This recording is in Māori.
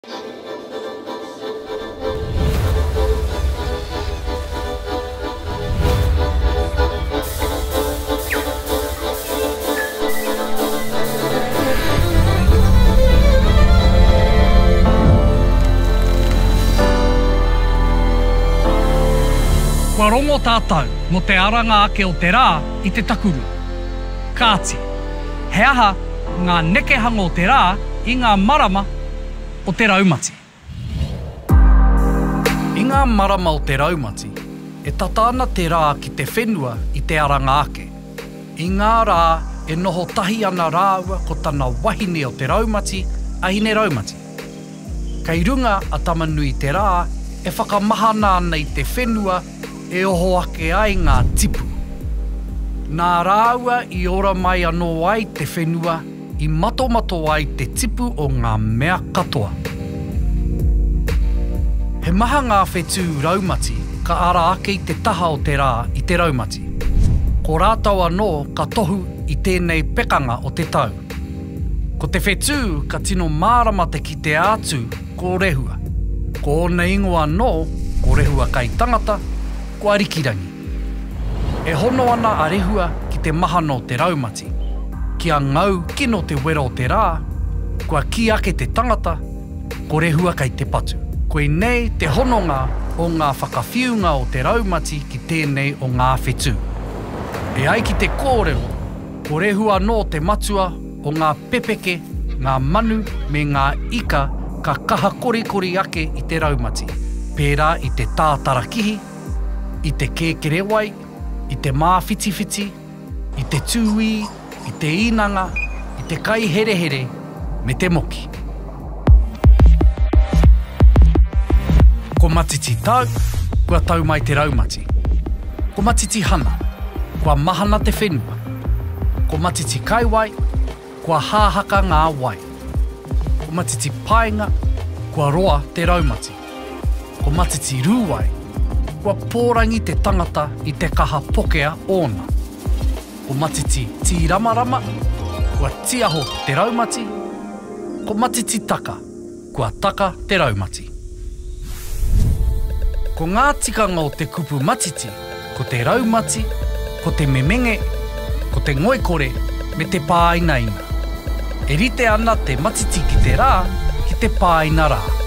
Kua rongo tātou mo te aranga ake o te rā I te takuru. Kāti, he aha ngā nekehanga o te rā I ngā marama o te raumati. I ngā marama o te raumati, e tata ana te rā ki te whenua I te aranga ake. I ngā rā e noho tahi ana rāua ko tana wahine o te raumati, ahine raumati. Kei runga a tamanui te rā e whakamahana ana I te whenua e oho ake ai ngā tipu. Nā rāua I ora mai anō ai te whenua I mato ai te tipu o ngā mea katoa. He maha ngā whetū raumati ka ara ake I te taha o te rā I te raumati. Ko rātau anō ka tohu I tēnei pekanga o te tau. Ko te whetū ka tino mārama te ki te ātu ko rehua. Ko ona ingoa anō ko rehua kai tangata Kua rikirangi. E hono ana a rehua ki te mahano o te raumati. Kia ngau kino te wera o te rā, kua ki ake te tangata, ko rehua kai te patu. Koe nei te hononga o ngā whakawhiunga o te raumati ki tēnei o ngā whetū. E ai ki te kōrero, ko rehua no te matua o ngā pepeke, ngā manu me ngā ika ka kaha korikori ake I te raumati. Pērā I te tātarakihi, I te kēkerewai, I te māwhitiwhiti, I te tūi, I te inanga, I te kai herehere, me te moki. Ko matiti tau, kua tau mai te raumati. Ko matiti hana, kua mahana te whenua. Ko matiti kaiwai, kua hāhaka ngā wai. Ko matiti painga, kua roa te raumati. Ko matiti rūwai, kua pōrangi te tangata I te kaha pokea ōna. Ko matiti tīramarama, kua tiaho te raumati. Ko matiti taka, kua taka te raumati. Ko ngā tikanga o te kupu matiti, ko te raumati, ko te memenge, ko te ngoikore, me te pāinaina. E rite ana te matiti ki te rā, ki te pāina rā.